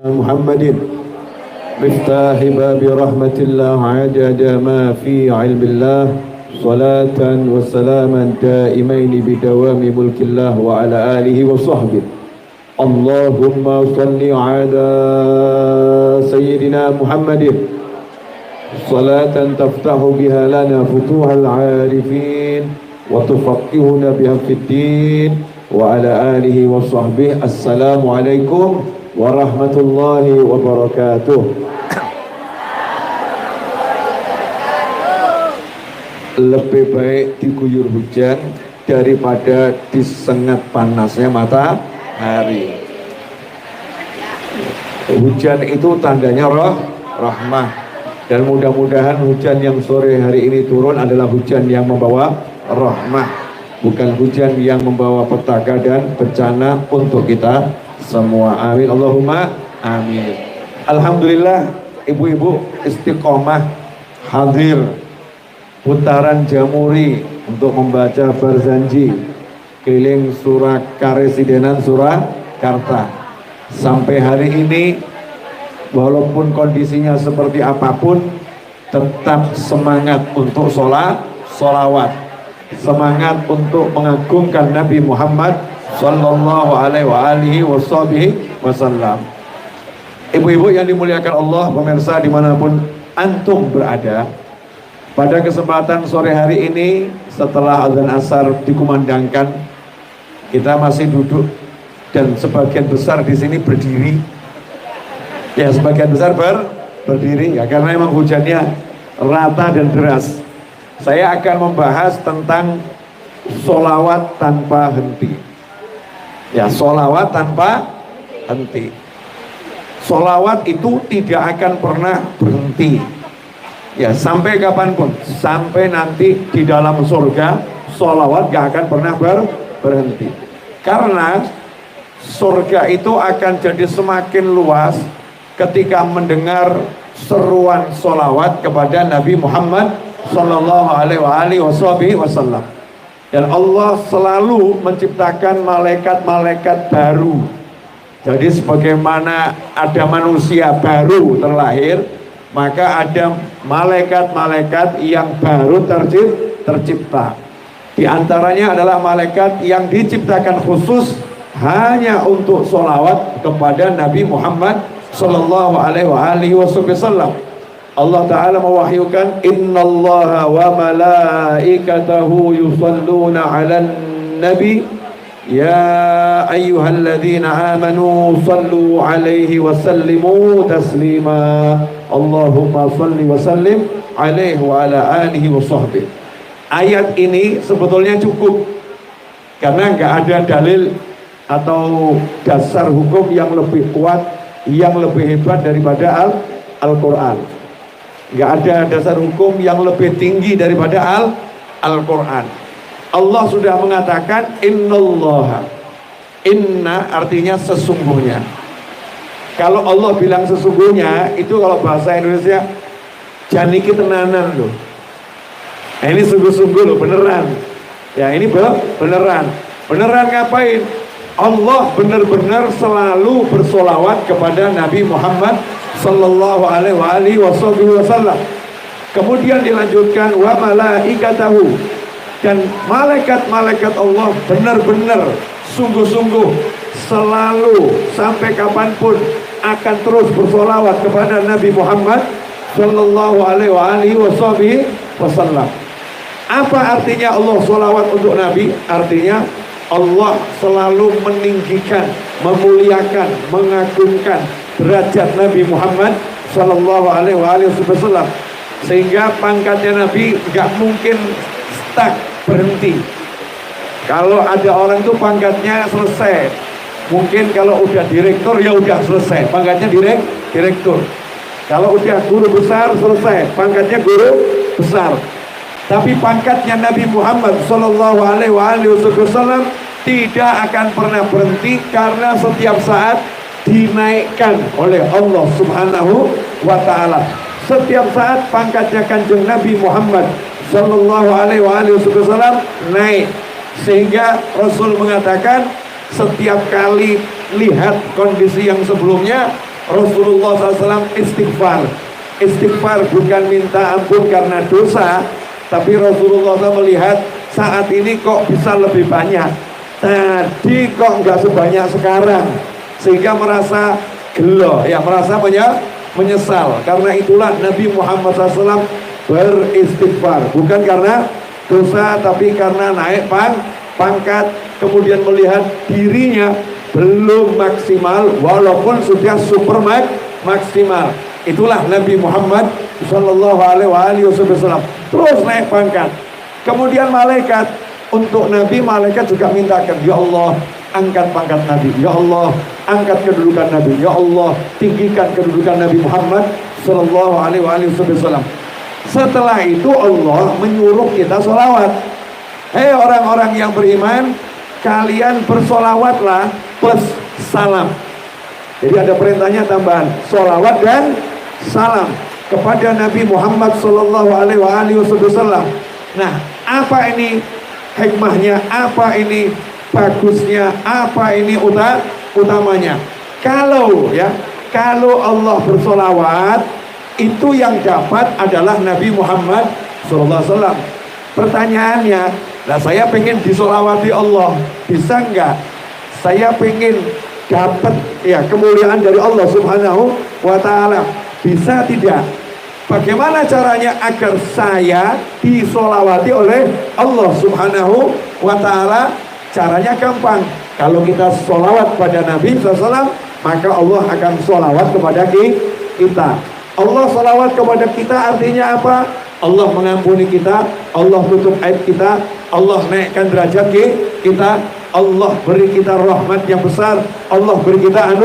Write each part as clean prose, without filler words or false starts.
محمد مفتاح باب رحمة الله عدد ما في علم الله صلاة وسلاما دائمين بدوام ملك الله وعلى آله وصحبه اللهم صل على سيدنا محمد صلاة تفتح بها لنا فتوح العارفين وتفقهنا بها في الدين وعلى آله وصحبه. السلام عليكم warahmatullahi wabarakatuh. Lebih baik diguyur hujan daripada disengat panasnya matahari. Hujan itu tandanya rahmah, dan mudah-mudahan hujan yang sore hari ini turun adalah hujan yang membawa rahmah, bukan hujan yang membawa petaka dan bencana untuk kita semua. Amin Allahumma amin. Alhamdulillah ibu-ibu istiqomah hadir putaran Jamuri untuk membaca Barzanji keliling Surakaresidenan Surakarta. Sampai hari ini walaupun kondisinya seperti apapun tetap semangat untuk sholawat, semangat untuk mengagungkan Nabi Muhammad sallallahu alaihi wasallam. Ibu-ibu yang dimuliakan Allah, pemirsa dimanapun antum berada, pada kesempatan sore hari ini setelah azan asar dikumandangkan, kita masih duduk dan sebagian besar di sini berdiri. Ya, sebagian besar berdiri ya, karena memang hujannya rata dan deras. Saya akan membahas tentang sholawat tanpa henti. Ya, sholawat tanpa henti. Sholawat itu tidak akan pernah berhenti. Ya, sampai kapanpun, sampai nanti di dalam surga, sholawat gak akan pernah berhenti. Karena surga itu akan jadi semakin luas ketika mendengar seruan sholawat kepada Nabi Muhammad sallallahu alaihi wasallam. Dan Allah selalu menciptakan malaikat-malaikat baru. Jadi sebagaimana ada manusia baru terlahir, maka ada malaikat-malaikat yang baru tercipta. Di antaranya adalah malaikat yang diciptakan khusus hanya untuk sholawat kepada Nabi Muhammad sallallahu alaihi wasallam. Allah Ta'ala mewahyukan innallaha wa malaikatahu yusalluna 'alan nabi ya ayyuhalladzina amanu sallu 'alaihi wa sallimu taslima. Allahumma salli wa sallim 'alaihi wa ala alihi wa sahbihi. Ayat ini sebetulnya cukup karena enggak ada dalil atau dasar hukum yang lebih kuat, yang lebih hebat daripada Al-Qur'an. Nggak ada dasar hukum yang lebih tinggi daripada Al-Quran. Allah sudah mengatakan innallaha. Inna artinya sesungguhnya. Kalau Allah bilang sesungguhnya, itu kalau bahasa Indonesia janiki tenanan loh. Nah, ini sungguh-sungguh loh, beneran. Ya, ini beneran. Beneran ngapain? Allah benar-benar selalu bersolawat kepada Nabi Muhammad sallallahu alaihi wasallam. Kemudian dilanjutkan wa malaikatahu, dan malaikat-malaikat Allah benar-benar sungguh-sungguh selalu sampai kapanpun akan terus bersolawat kepada Nabi Muhammad sallallahu alaihi wasallam. Apa artinya Allah solawat untuk Nabi? Artinya Allah selalu meninggikan, memuliakan, mengagungkan derajat Nabi Muhammad sallallahu alaihi wasallam, sehingga pangkatnya Nabi nggak mungkin stuck, berhenti. Kalau ada orang itu pangkatnya selesai, mungkin kalau udah direktur ya udah selesai, pangkatnya direktur. Kalau udah guru besar selesai, pangkatnya guru besar. Tapi pangkatnya Nabi Muhammad sallallahu alaihi wasallam tidak akan pernah berhenti, karena setiap saat dinaikkan oleh Allah Subhanahu wa ta'ala. Setiap saat pangkatnya Kanjeng Nabi Muhammad sallallahu alaihi wasallam naik, sehingga Rasul mengatakan setiap kali lihat kondisi yang sebelumnya, Rasulullah SAW istighfar. Istighfar bukan minta ampun karena dosa, tapi Rasulullah SAW melihat saat ini kok bisa lebih banyak, tadi kok nggak sebanyak sekarang, sehingga merasa gelo, ya merasa menyesal. Karena itulah Nabi Muhammad SAW beristighfar, bukan karena dosa, tapi karena naik pangkat, kemudian melihat dirinya belum maksimal walaupun sudah super maksimal. Itulah Nabi Muhammad Sallallahu Alaihi Wasallam terus naik pangkat. Kemudian malaikat, untuk Nabi malaikat juga mintakan, ya Allah angkat pangkat Nabi, ya Allah angkat kedudukan Nabi, ya Allah tinggikan kedudukan Nabi Muhammad Sallallahu Alaihi Wasallam. Setelah itu Allah menyuruh kita sholawat. Hei orang-orang yang beriman, kalian bersolawatlah plus salam. Jadi ada perintahnya tambahan, sholawat dan salam kepada Nabi Muhammad Sallallahu Alaihi Wasallam. Nah, apa ini hikmahnya? Apa ini bagusnya? Apa ini utamanya? Kalau Allah bersolawat, itu yang dapat adalah Nabi Muhammad Sallallahu Alaihi Wasallam. Pertanyaannya, lah saya pengen disolawati Allah, bisa enggak? Saya pengen dapat kemuliaan dari Allah Subhanahu wa Ta'ala, bisa tidak? Bagaimana caranya agar saya disolawati oleh Allah Subhanahu wa Ta'ala? Caranya gampang. Kalau kita solawat pada Nabi SAW, maka Allah akan solawat kepada kita. Allah solawat kepada kita artinya apa? Allah mengampuni kita, Allah tutup aib kita, Allah naikkan derajat kita, Allah beri kita rahmat yang besar, Allah beri kita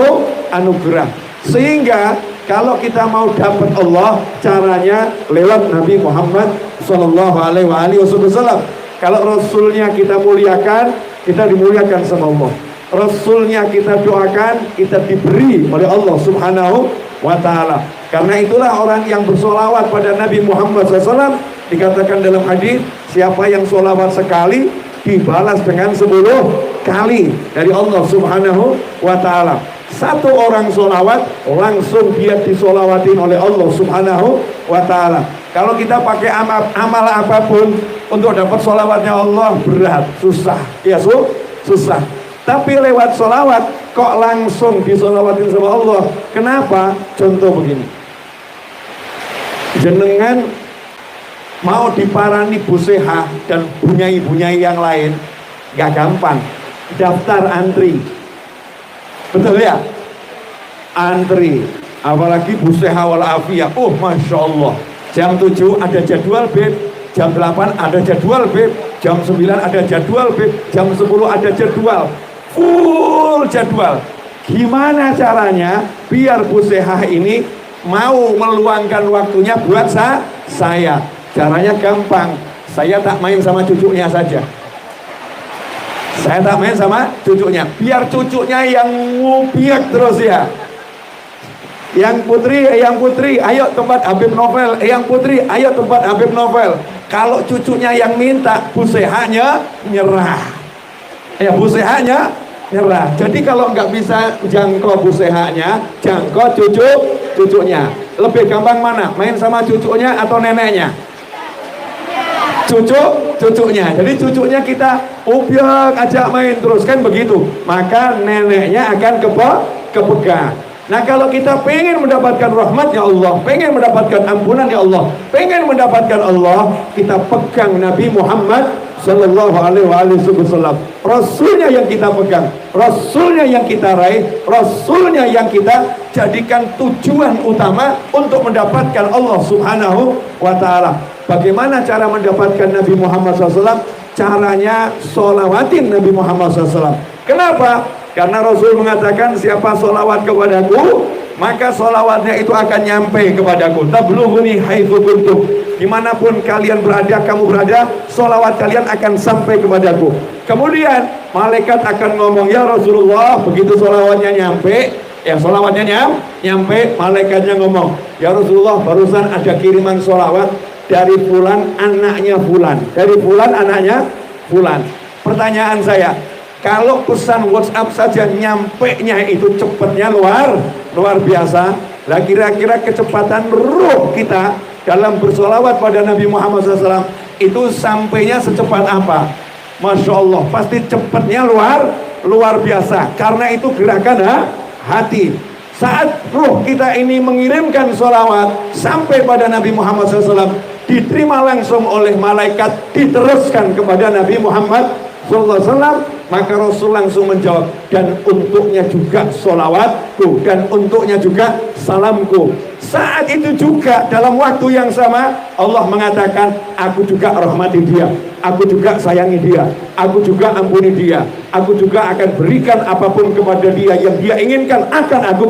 anugerah. Sehingga kalau kita mau dapat Allah, caranya lewat Nabi Muhammad Sallallahu Alaihi Wasallam. Kalau Rasulnya kita muliakan, kita dimuliakan sama Allah. Rasulnya kita doakan, kita diberi oleh Allah Subhanahu wa Ta'ala. Karena itulah orang yang bersolawat pada Nabi Muhammad SAW, dikatakan dalam hadis, siapa yang solawat sekali dibalas dengan 10 kali dari Allah Subhanahu wa Ta'ala. Satu orang solawat, langsung dia disolawatin oleh Allah Subhanahu wa Ta'ala. Kalau kita pakai amal apapun untuk dapat solawatnya Allah, berat, susah, susah. Tapi lewat solawat kok langsung disolawatin sama Allah. Kenapa? Contoh begini, jenengan mau diparani Bu Seha dan bunyai-bunyai yang lain, gak gampang. Daftar antri, betul ya? Antri, apalagi Bu Seha walafiat. Oh Masya Allah, jam 7 ada jadwal beb, jam 8 ada jadwal beb, jam 9 ada jadwal beb, jam 10 ada jadwal, full jadwal. Gimana caranya biar Bu Seha ini mau meluangkan waktunya buat saya? Caranya gampang, saya tak main sama cucunya saja. Saya tak main sama cucunya, biar cucunya yang ngubiak terus ya. Yang putri, ayo tempat Habib Novel. Yang putri, ayo tempat Habib Novel. Kalau cucunya yang minta, Bu Sehanya nyerah. Ya, Bu Sehanya nyerah. Jadi kalau nggak bisa jangkau Bu Sehanya, jangkau cucunya. Lebih gampang mana? Main sama cucunya atau neneknya? Cucunya. Jadi cucunya kita ubiak ajak main terus, kan begitu. Maka neneknya akan kepegang. Nah, kalau kita pengen mendapatkan rahmatnya Allah, pengen mendapatkan ampunan ya Allah, pengen mendapatkan Allah, kita pegang Nabi Muhammad Sallallahu Alaihi Wasallam. Rasulnya yang kita pegang, Rasulnya yang kita raih, Rasulnya yang kita jadikan tujuan utama untuk mendapatkan Allah Subhanahu wa Ta'ala. Bagaimana cara mendapatkan Nabi Muhammad SAW? Caranya sholawatin Nabi Muhammad SAW. Kenapa? Karena Rasul mengatakan, siapa sholawat kepadaku, maka sholawatnya itu akan nyampe kepadaku. Tablughuni haitsu kuntum. Dimanapun kalian berada, kamu berada, sholawat kalian akan sampai kepadaku. Kemudian malaikat akan ngomong, ya Rasulullah, begitu sholawatnya nyampe, nyampe, malaikatnya ngomong, ya Rasulullah, barusan ada kiriman sholawat dari fulan anaknya fulan, dari fulan anaknya fulan. Pertanyaan saya, Kalau pesan WhatsApp saja nyampe-nya itu cepatnya luar biasa. Lah kira-kira kecepatan ruh kita dalam bersolawat pada Nabi Muhammad SAW itu sampainya secepat apa? Masya Allah, pasti cepatnya luar biasa. Karena itu gerakan hati. Saat ruh kita ini mengirimkan sholawat sampai pada Nabi Muhammad SAW, diterima langsung oleh malaikat, diteruskan kepada Nabi Muhammad SAW. Maka Rasul langsung menjawab, dan untuknya juga sholawatku, dan untuknya juga salamku. Saat itu juga dalam waktu yang sama Allah mengatakan, aku juga rahmati dia, aku juga sayangi dia, aku juga ampuni dia, aku juga akan berikan apapun kepada dia yang dia inginkan, akan aku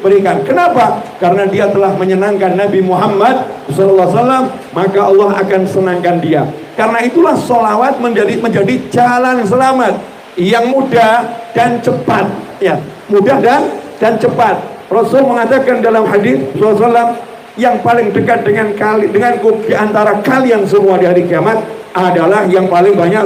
berikan. Kenapa? Karena dia telah menyenangkan Nabi Muhammad SAW, maka Allah akan senangkan dia. Karena itulah sholawat menjadi jalan selamat yang mudah dan cepat, ya, mudah dan cepat. Rasul mengatakan dalam hadis Rasulullah, yang paling dekat denganku di antara kalian semua di hari kiamat adalah yang paling banyak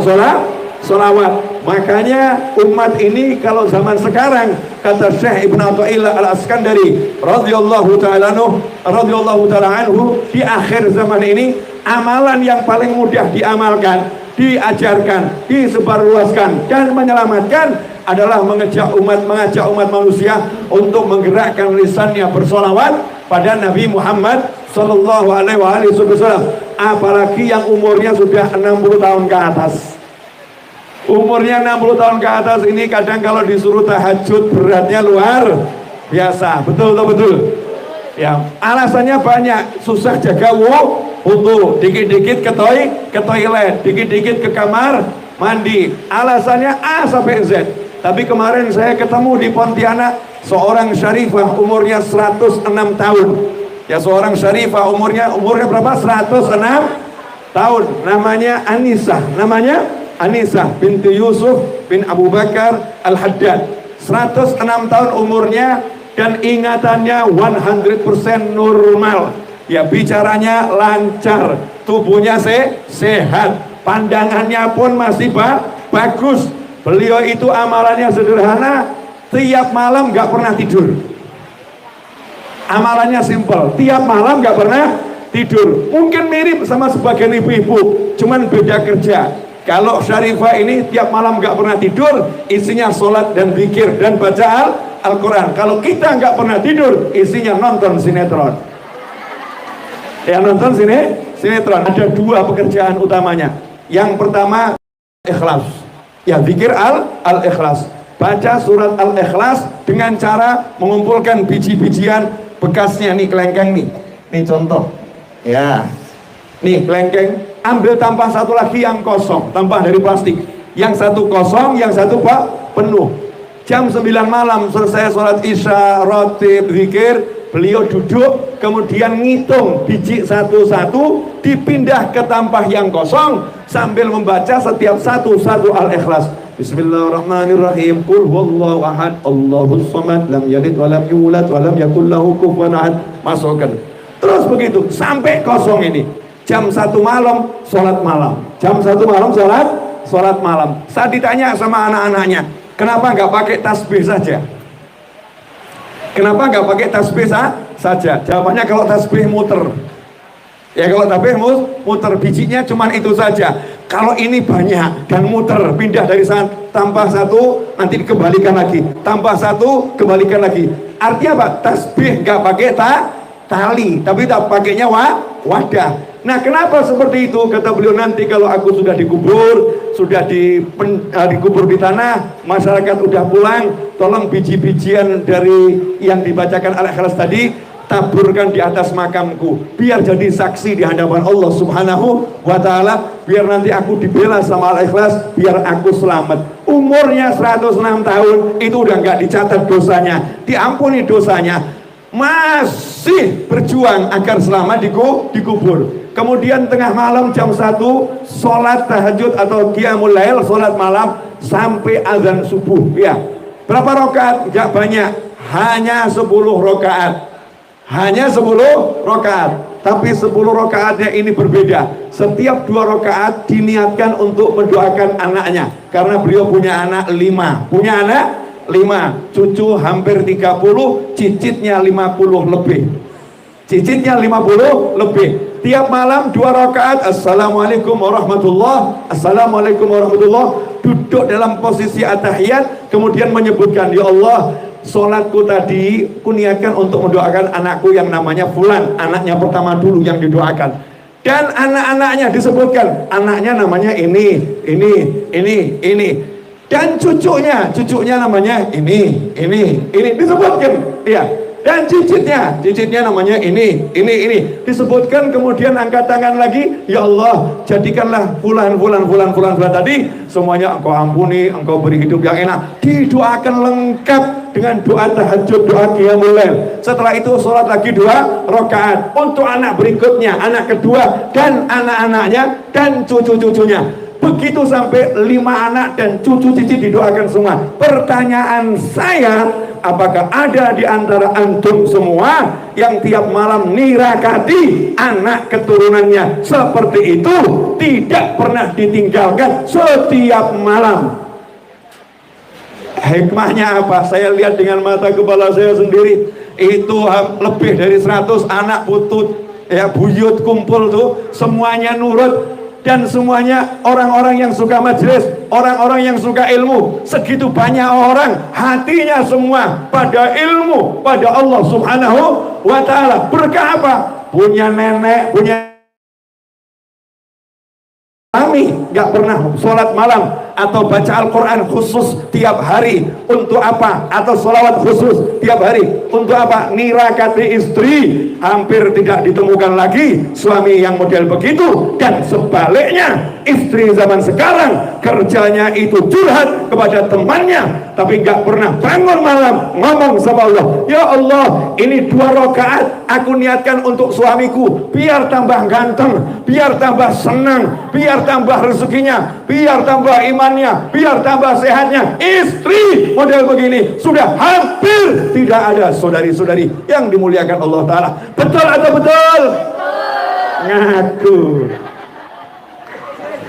sholawat. Makanya umat ini kalau zaman sekarang, kata Syekh Ibn Athaillah Al-Askandari radhiyallahu ta'ala anhu, di akhir zaman ini amalan yang paling mudah diamalkan, diajarkan, disebarluaskan dan menyelamatkan adalah mengajak umat manusia untuk menggerakkan lisannya bersolawat pada Nabi Muhammad sallallahu alaihi wasallam. Apalagi yang umurnya sudah 60 tahun ke atas. Umurnya 60 tahun ke atas ini kadang kalau disuruh tahajud beratnya luar biasa. Betul. Ya, alasannya banyak, susah jaga wudu, dikit-dikit ke toilet, dikit-dikit ke kamar mandi. Alasannya A sampai Z. Tapi kemarin saya ketemu di Pontianak seorang syarifah umurnya 106 tahun. Ya, seorang syarifah umurnya berapa? 106 tahun. Namanya Anisah binti Yusuf bin Abu Bakar Al-Haddad. 106 tahun umurnya dan ingatannya 100% normal. Ya, bicaranya lancar, tubuhnya sehat, pandangannya pun masih bagus. Beliau itu amalannya sederhana, tiap malam gak pernah tidur. Amalannya simpel, tiap malam gak pernah tidur. Mungkin mirip sama sebagian ibu-ibu, cuman beda kerja. Kalau syarifah ini tiap malam gak pernah tidur, isinya sholat dan zikir dan baca Al-Quran. Kalau kita gak pernah tidur, isinya nonton sinetron. Ya, nonton sinetron. Ada dua pekerjaan utamanya. Yang pertama ikhlas. Ya, zikir al-ikhlas. Baca surat al-ikhlas dengan cara mengumpulkan biji-bijian bekasnya. Nih kelengkeng nih. Nih contoh. Ya. Nih kelengkeng. Ambil tampah satu lagi yang kosong, tampah dari plastik. Yang satu kosong, yang satu penuh. Jam 9 malam selesai sholat isya, rotib, zikir, beliau duduk, kemudian ngitung biji satu-satu, dipindah ke tampah yang kosong sambil membaca setiap satu-satu al-ikhlas. Bismillahirrahmanirrahim. Qul huwallahu ahad, Allahus samad, lam yalid walam yulad walam yakul lahu kufuwan ahad. Masukkan. Terus begitu sampai kosong ini. Jam 1 malam sholat malam. Jam 1 malam sholat malam. Saat ditanya sama anak-anaknya, kenapa nggak pakai tasbih saja? Kenapa nggak pakai tasbih saja? Jawabannya kalau tasbih muter. Ya, kalau tasbih muter, bijinya cuman itu saja. Kalau ini banyak dan muter, pindah dari tambah satu, nanti dikembalikan lagi. Tambah satu, kembalikan lagi. Artinya apa? Tasbih nggak pakai tali, tapi tak pakainya wadah. Nah, kenapa seperti itu? Kata beliau, nanti kalau aku sudah dikubur, sudah dikubur di tanah, masyarakat udah pulang, tolong biji-bijian dari yang dibacakan al-ikhlas tadi taburkan di atas makamku, biar jadi saksi di hadapan Allah Subhanahu wa ta'ala, biar nanti aku dibela sama al-ikhlas, biar aku selamat. Umurnya 106 tahun, itu udah nggak dicatat dosanya, diampuni dosanya, masih berjuang agar selamat dikubur. Kemudian tengah malam jam 1 sholat tahajud atau qiyamul lail, sholat malam sampai azan subuh. Ya, berapa rakaat? Gak banyak, hanya 10 rakaat. Hanya 10 rakaat. Tapi 10 rakaatnya ini berbeda. Setiap 2 rakaat diniatkan untuk mendoakan anaknya. Karena beliau punya anak 5. Punya anak 5. Cucu hampir 30, cicitnya 50 lebih. Cicitnya 50 lebih. Tiap malam 2 rakaat. Assalamualaikum warahmatullah. Assalamualaikum warahmatullah. Duduk dalam posisi at-tahiyat, kemudian menyebutkan, ya Allah, sholatku tadi kuniatkan untuk mendoakan anakku yang namanya Fulan. Anaknya pertama dulu yang didoakan. Dan anak-anaknya disebutkan, anaknya namanya ini. Dan cucunya namanya ini disebutkan. Iya. Dan cicitnya namanya ini disebutkan. Kemudian angkat tangan lagi, ya Allah, jadikanlah fulan tadi semuanya Engkau ampuni, Engkau beri hidup yang enak. Didoakan lengkap dengan doa tahajud, doa qiyamul lail. Setelah itu sholat lagi 2 rakaat untuk anak berikutnya, anak kedua, dan anak-anaknya dan cucu-cucunya. Begitu sampai 5 anak dan cucu cici didoakan semua. Pertanyaan saya, apakah ada di antara antum semua yang tiap malam nirakati anak keturunannya seperti itu, tidak pernah ditinggalkan setiap malam? Hikmahnya apa? Saya lihat dengan mata kepala saya sendiri. Itu lebih dari 100 anak putut, ya, buyut kumpul tuh, semuanya nurut. Dan semuanya orang-orang yang suka majelis, orang-orang yang suka ilmu. Segitu banyak orang, hatinya semua pada ilmu, pada Allah Subhanahu wa ta'ala. Berkah apa? Punya nenek, punya kami nggak pernah sholat malam atau baca Al-Quran khusus tiap hari. Untuk apa? Atau sholawat khusus tiap hari. Untuk apa? Nirakati istri. Hampir tidak ditemukan lagi suami yang model begitu. Dan sebaliknya, istri zaman sekarang kerjanya itu curhat kepada temannya, tapi nggak pernah bangun malam ngomong sama Allah, ya Allah, ini 2 rakaat aku niatkan untuk suamiku, biar tambah ganteng, biar tambah senang, biar tambah rezekinya, biar tambah imannya, biar tambah sehatnya. Istri model begini sudah hampir tidak ada, saudari-saudari yang dimuliakan Allah Ta'ala. Betul atau betul? Ngaku.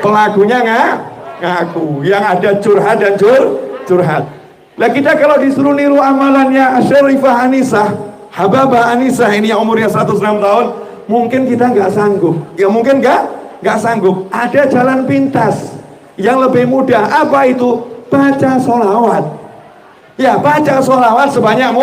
Pelakunya ngaku. Yang ada curhat dan curhat. Nah, kita kalau disuruh niru amalannya Syarifah Anisah, Hababah Anisah ini yang umurnya 106 tahun, mungkin kita nggak sanggup. Ya mungkin nggak sanggup. Ada jalan pintas yang lebih mudah. Apa itu? Baca sholawat. Ya, baca sholawat sebanyak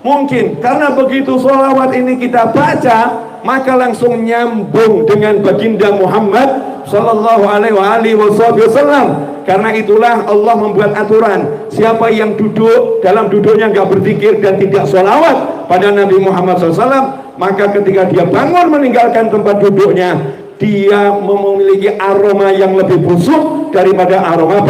mungkin. Karena begitu sholawat ini kita baca, maka langsung nyambung dengan baginda Muhammad Sallallahu Alaihi Wasallam. Karena itulah Allah membuat aturan, siapa yang duduk dalam duduknya nggak berzikir dan tidak sholawat pada Nabi Muhammad SAW, maka ketika dia bangun meninggalkan tempat duduknya, dia memiliki aroma yang lebih busuk daripada aroma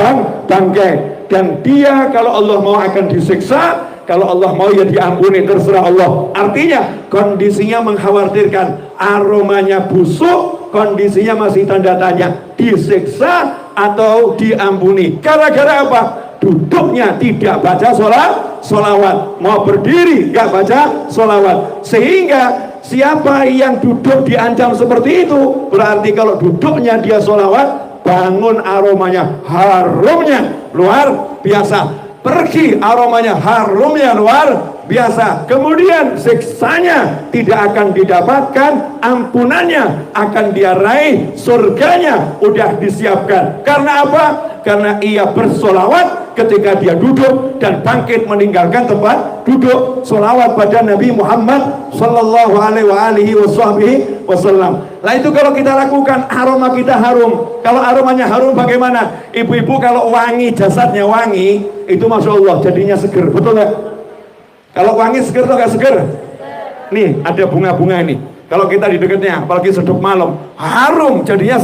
bangkai. Dan dia kalau Allah mau akan disiksa, kalau Allah mau ya diampuni, terserah Allah. Artinya kondisinya mengkhawatirkan, aromanya busuk, kondisinya masih tanda tanya, disiksa atau diampuni. Gara-gara apa? Duduknya tidak baca sholawat, mau berdiri gak baca sholawat. Sehingga siapa yang duduk diancam seperti itu, berarti kalau duduknya dia sholawat, bangun aromanya, harumnya luar biasa. Pergi aromanya, harumnya luar biasa. Kemudian siksanya tidak akan didapatkan, ampunannya akan dia raih, surganya udah disiapkan. Karena apa? Karena ia bersolawat ketika dia duduk dan bangkit meninggalkan tempat duduk. Solawat pada Nabi Muhammad Sallallahu Alaihi Wasallam. Nah itu kalau kita lakukan, aroma kita harum. Kalau aromanya harum bagaimana? Ibu-ibu kalau wangi, jasadnya wangi, itu Masya Allah jadinya seger, betul nggak? Kalau wangi seger atau nggak seger? Nih ada bunga-bunga ini. Kalau kita di dekatnya, apalagi seduk malam, harum jadinya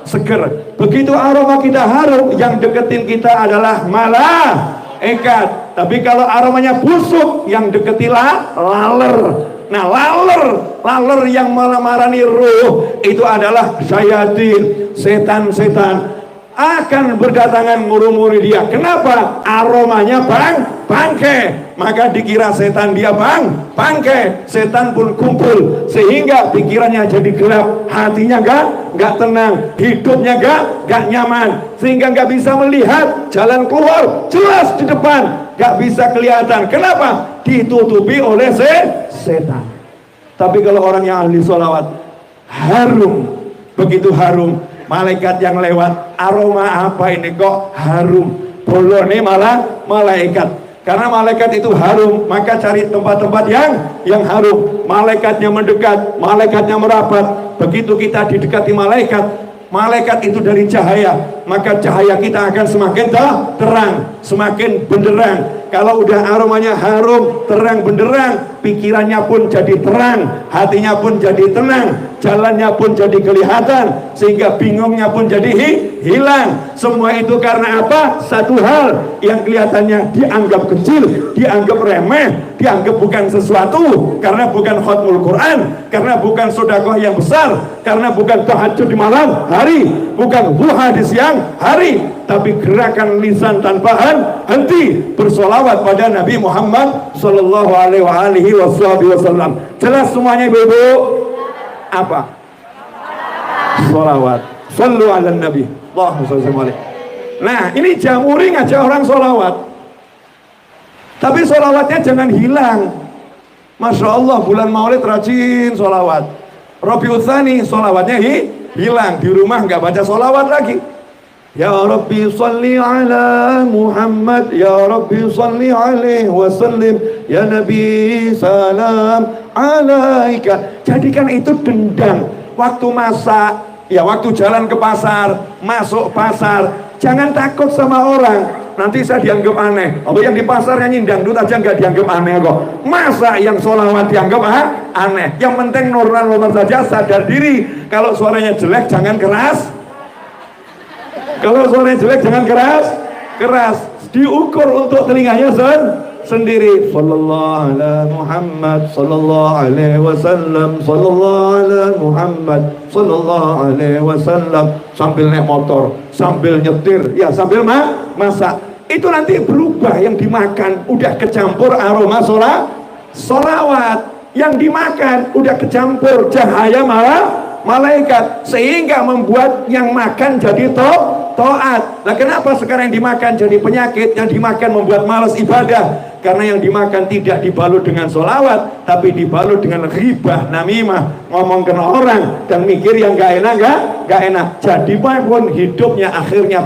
seger. Begitu aroma kita harum, yang deketin kita adalah malaikat. Tapi kalau aromanya busuk, yang deketilah laler. Nah laler yang memarani ruh itu adalah syayatin, setan-setan akan berdatangan ngurumuri dia. Kenapa? Aromanya bangke, maka dikira setan dia bangke, setan pun kumpul, sehingga pikirannya jadi gelap, hatinya nggak tenang, hidupnya nggak nyaman, sehingga nggak bisa melihat jalan keluar jelas di depan, nggak bisa kelihatan. Kenapa? Ditutupi oleh setan. Tapi kalau orang yang ahli sholawat, harum, begitu harum, malaikat yang lewat, aroma apa ini kok harum, bolone malah malaikat. Karena malaikat itu harum, maka cari tempat-tempat yang harum. Malaikatnya mendekat, malaikatnya merapat. Begitu kita didekati malaikat, malaikat itu dari cahaya, maka cahaya kita akan semakin terang, semakin benderang. Kalau udah aromanya harum, terang benderang, pikirannya pun jadi terang, hatinya pun jadi tenang, jalannya pun jadi kelihatan, sehingga bingungnya pun jadi hilang. Semua itu karena apa? Satu hal yang kelihatannya dianggap kecil, dianggap remeh, dianggap bukan sesuatu, karena bukan khatmul Quran, karena bukan sedekah yang besar, karena bukan tahajud di malam hari, bukan duha di siang hari, tapi gerakan lisan tanpa henti bersolawat pada Nabi Muhammad sallallahu alaihi wasallam. Jelas semuanya ibu-ibu? Apa? Solawat. Sallu ala Nabi. Allahumma shalli alaihi. Nah, ini jamuri ngajak orang solawat. Tapi solawatnya jangan hilang. Masya Allah, bulan Maulid rajin solawat. Rabiul Tsani solawatnya hilang. Di rumah nggak baca solawat lagi. Ya Rabbi salli ala Muhammad, Ya Rabbi salli alaihi wasallim, Ya Nabi salam alaika. Jadikan itu dendang. Waktu masak, ya waktu jalan ke pasar, masuk pasar, jangan takut sama orang. Nanti saya dianggap aneh. Apa yang di pasar nyanyi dangdut aja nggak dianggap aneh kok. Masa yang sholawat dianggap aneh? Yang penting normal saja, sadar diri. Kalau suaranya jelek jangan keras. Kalau suaranya jelek jangan keras. Diukur untuk telinganya sendiri. Sallallahu ala Muhammad, sallallahu alaihi wasallam, sallallahu ala Muhammad, sallallahu alaihi wasallam. Sambil naik motor, sambil nyetir, ya sambil masak. Itu nanti berubah, yang dimakan udah kecampur aroma sholawat, yang dimakan udah kecampur cahaya malaikat, sehingga membuat yang makan jadi taat. Nah, kenapa sekarang yang dimakan jadi penyakit? Yang dimakan membuat malas ibadah. Karena yang dimakan tidak dibalut dengan sholawat, tapi dibalut dengan ghibah, namimah, ngomong ke orang dan mikir yang gak enak. Jadi pun hidupnya akhirnya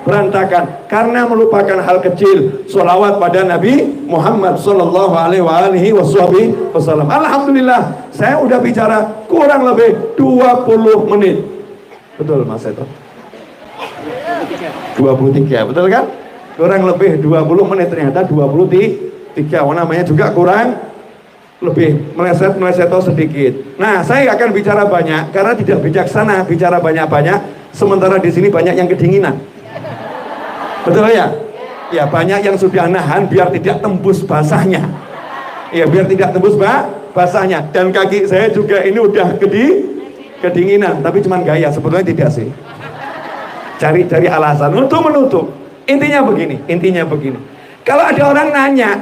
berantakan karena melupakan hal kecil, sholawat pada Nabi Muhammad sallallahu alaihi wasallam. Alhamdulillah, saya udah bicara kurang lebih 20 menit. Betul Mas Seto? 23, betul kan? Kurang lebih 20 menit, ternyata 23. Namanya juga kurang lebih meleset sedikit. Nah, saya akan bicara banyak karena tidak bijaksana bicara banyak-banyak, sementara di sini banyak yang kedinginan. Betul ya? Ya, banyak yang sudah nahan biar tidak tembus basahnya. Ya, biar tidak tembus basahnya. Dan kaki saya juga ini udah kedinginan, tapi cuman gaya, sebetulnya tidak sih. Cari alasan untuk menutup. Intinya begini. Kalau ada orang nanya,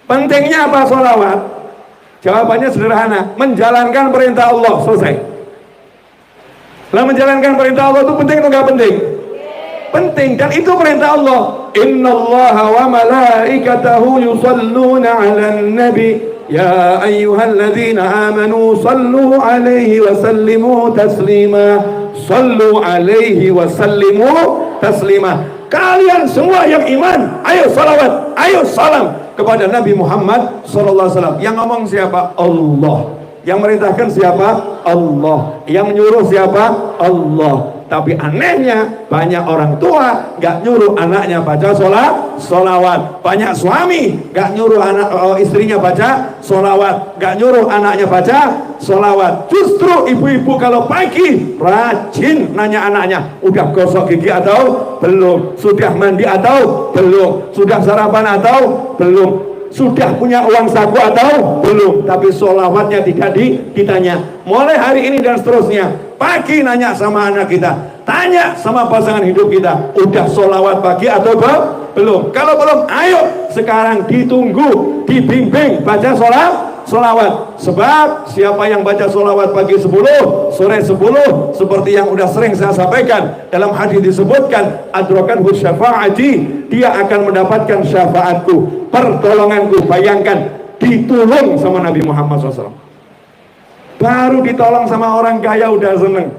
pentingnya apa sholawat? Jawabannya sederhana, menjalankan perintah Allah, selesai. Lah, menjalankan perintah Allah itu penting atau nggak penting? Penting, dan itu perintah Allah. Innallaha wa malaikatahu yusalluna 'alan nabi ya ayyuhalladzina amanu sallu 'alaihi wa sallimu taslima. Sallu 'alaihi wa sallimu taslima. Kalian semua yang iman, ayo salawat, ayo salam kepada Nabi Muhammad SAW. Yang ngomong siapa? Allah. Yang merintahkan siapa? Allah. Yang menyuruh siapa? Allah. Tapi anehnya banyak orang tua gak nyuruh anaknya baca sholawat. Banyak suami gak nyuruh istrinya baca sholawat, gak nyuruh anaknya baca sholawat. Justru ibu-ibu kalau pagi rajin nanya anaknya, udah gosok gigi atau belum, sudah mandi atau belum, sudah sarapan atau belum, sudah punya uang saku atau belum. Tapi sholawatnya tidak ditanya. Mulai hari ini dan seterusnya, pagi nanya sama anak kita, tanya sama pasangan hidup kita, udah sholawat pagi atau Belum. Kalau belum, ayo sekarang ditunggu, dibimbing baca sholawat. Sebab siapa yang baca sholawat pagi 10, sore 10, seperti yang udah sering saya sampaikan, dalam hadis disebutkan adrakan syafa'ati, dia akan mendapatkan syafaatku, pertolonganku. Bayangkan, ditolong sama Nabi Muhammad SAW. Baru ditolong sama orang kaya udah seneng,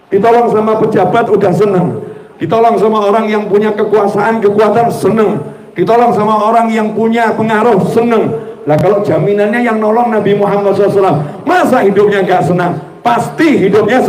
ditolong sama pejabat udah seneng, ditolong sama orang yang punya kekuasaan, kekuatan, seneng, ditolong sama orang yang punya pengaruh, seneng. Lah kalau jaminannya yang nolong Nabi Muhammad SAW, masa hidupnya gak senang? Pasti hidupnya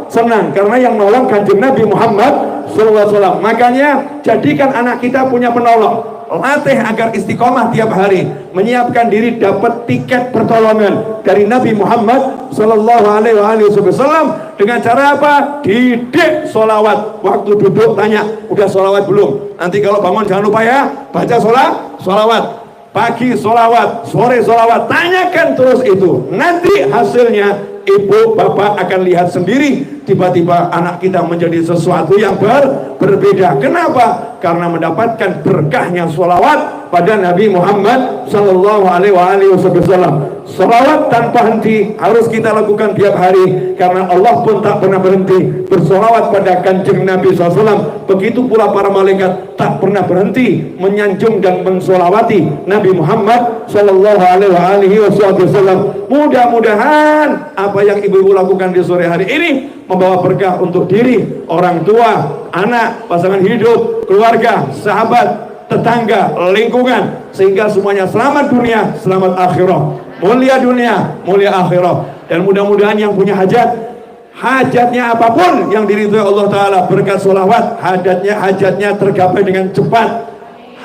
senang, karena yang nolong Kanjeng Nabi Muhammad SAW. Makanya jadikan anak kita punya penolong. Latih agar istiqomah tiap hari, menyiapkan diri dapat tiket pertolongan dari Nabi Muhammad Sallallahu Alaihi Wasallam. Dengan cara apa? Didik sholawat. Waktu duduk tanya, udah sholawat belum? Nanti kalau bangun jangan lupa ya, baca sholawat. Pagi sholawat, sore sholawat. Tanyakan terus itu. Nanti hasilnya ibu bapak akan lihat sendiri. Tiba-tiba anak kita menjadi sesuatu yang berbeda. Kenapa? Karena mendapatkan berkahnya sholawat pada Nabi Muhammad Sallallahu Alaihi Wasallam. Sholawat tanpa henti harus kita lakukan tiap hari, karena Allah pun tak pernah berhenti bersolawat pada Kanjeng Nabi SAW. Begitu pula para malaikat tak pernah berhenti menyanjung dan mensolawati Nabi Muhammad Sallallahu Alaihi Wasallam. Mudah-mudahan apa yang ibu-ibu lakukan di sore hari ini membawa berkah untuk diri, orang tua, anak, pasangan hidup, keluarga, sahabat, tetangga, lingkungan, sehingga semuanya selamat dunia, selamat akhirat, mulia dunia, mulia akhirat. Dan mudah-mudahan yang punya hajatnya apapun yang diridhoi Allah Ta'ala berkat sholawat, hajatnya tergapai dengan cepat,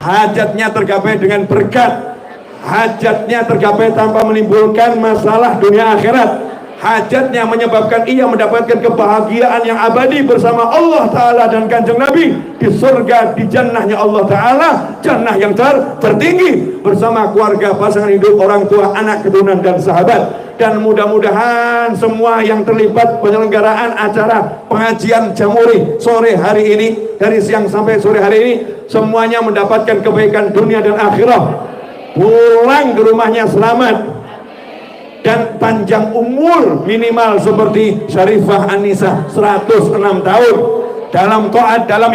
hajatnya tergapai dengan berkat, hajatnya tergapai tanpa menimbulkan masalah dunia akhirat, hajatnya menyebabkan ia mendapatkan kebahagiaan yang abadi bersama Allah Ta'ala dan Kanjeng Nabi di surga, di jannahnya Allah Ta'ala, jannah yang tertinggi, bersama keluarga, pasangan hidup, orang tua, anak, keturunan, dan sahabat. Dan mudah-mudahan semua yang terlibat penyelenggaraan acara pengajian Jamuri sore hari ini, dari siang sampai sore hari ini, semuanya mendapatkan kebaikan dunia dan akhirat, pulang ke rumahnya selamat, dan panjang umur minimal seperti Syarifah Anissa 106 tahun dalam taat, dalam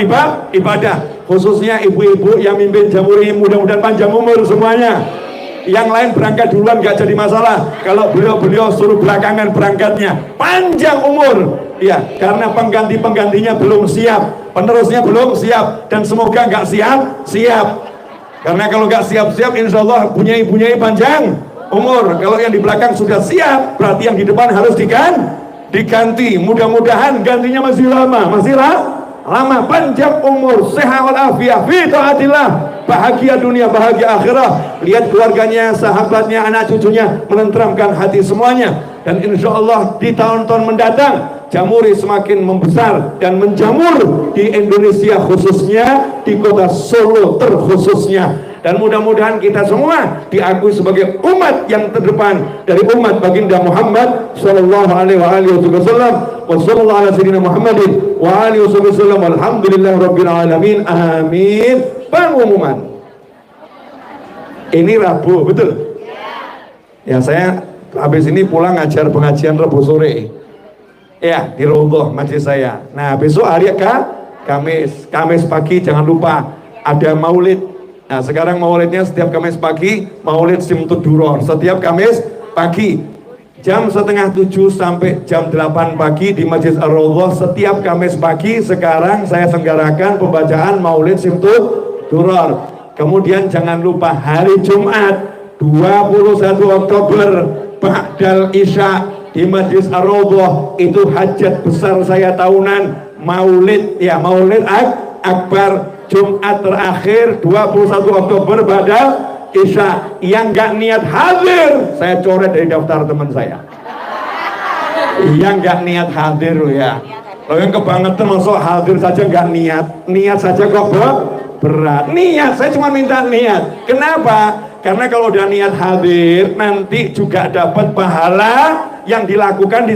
ibadah. Khususnya ibu-ibu yang mimpin Jamuri, mudah-mudahan panjang umur semuanya. Yang lain berangkat duluan gak jadi masalah, kalau beliau suruh belakangan berangkatnya. Panjang umur ya, karena penggantinya belum siap, penerusnya belum siap, dan semoga gak siap, karena kalau gak siap-siap insya Allah punya panjang umur. Kalau yang di belakang sudah siap, berarti yang di depan harus diganti. Mudah-mudahan gantinya masih lama, panjang umur, sehat walafiat, fi taatillah, bahagia dunia, bahagia akhirat. Lihat keluarganya, sahabatnya, anak cucunya, menenteramkan hati semuanya. Dan insya Allah di tahun-tahun mendatang Jamuri semakin membesar dan menjamur di Indonesia, khususnya di kota Solo terkhususnya. Dan mudah-mudahan kita semua diakui sebagai umat yang terdepan dari umat baginda Muhammad Sallallahu Alaihi Wasallam. Wassallallahu ala sayyidina Muhammadin wa alihi wasallam. Alhamdulillah rabbil alamin. Amin. Pengumuman ini Rabu, betul? Ya, saya habis ini pulang ngajar pengajian Rabu sore ya di Raudhah majelis saya. Nah besok hari Kamis pagi jangan lupa ada maulid. Nah sekarang maulidnya setiap Kamis pagi, maulid Simtud Duror setiap Kamis pagi jam 6:30 sampai jam 8 pagi di Masjid Ar-Raudhah. Setiap Kamis pagi sekarang saya selenggarakan pembacaan maulid Simtud Duror. Kemudian jangan lupa hari Jumat 21 Oktober Ba'dal Isya di Masjid Ar-Raudhah, itu hajat besar saya tahunan, maulid ya, maulid akbar, Jumat terakhir 21 Oktober Ba'dal Isya. Yang gak niat hadir saya coret dari daftar teman saya. Yang gak niat hadir loh ya. Loh yang kebangetan masuk hadir saja gak niat saja kok berat. Niat, saya cuma minta niat. Kenapa? Karena kalau udah niat hadir nanti juga dapat pahala yang dilakukan di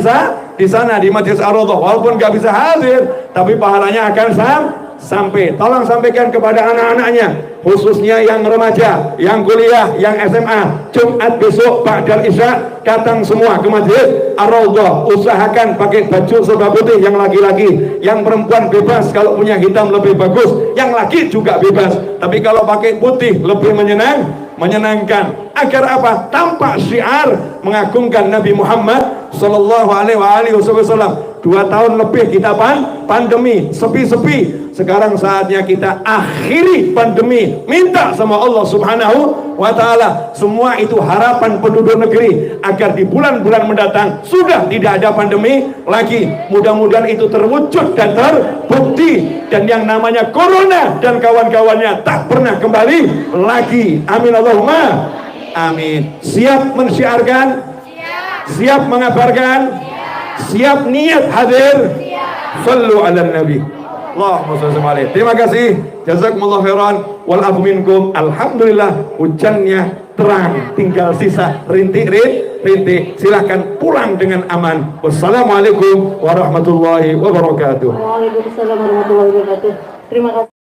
sana di Masjid Ar-Raudhah. Walaupun gak bisa hadir, tapi pahalanya akan sampai. Tolong sampaikan kepada anak-anaknya, khususnya yang remaja, yang kuliah, yang SMA. Jumat besok ba'dal isya datang semua ke Masjid Ar-Raudhah. Usahakan pakai baju serba putih yang laki-laki, yang perempuan bebas, kalau punya hitam lebih bagus, yang laki juga bebas. Tapi kalau pakai putih lebih menyenangkan. Agar apa? Tampak syiar mengagungkan Nabi Muhammad sallallahu alaihi wasallam. 2 tahun lebih kita pandemi, sepi-sepi. Sekarang saatnya kita akhiri pandemi. Minta sama Allah Subhanahu wa ta'ala. Semua itu harapan penduduk negeri agar di bulan-bulan mendatang sudah tidak ada pandemi lagi. Mudah-mudahan itu terwujud dan terbukti, dan yang namanya corona dan kawan-kawannya tak pernah kembali lagi. Amin Allahumma amin. Siap mensyiarkan? Siap mengabarkan? Siap niat hadir? Sallu ala nabi. Allahumma shalli alaihi. Terima kasih. Jazakumullah khairan wal afu minkum. Alhamdulillah hujannya terang, tinggal sisa rintik-rintik. Silahkan pulang dengan aman. Wassalamualaikum warahmatullahi wabarakatuh. Waalaikumsalam warahmatullahi wabarakatuh. Terima kasih.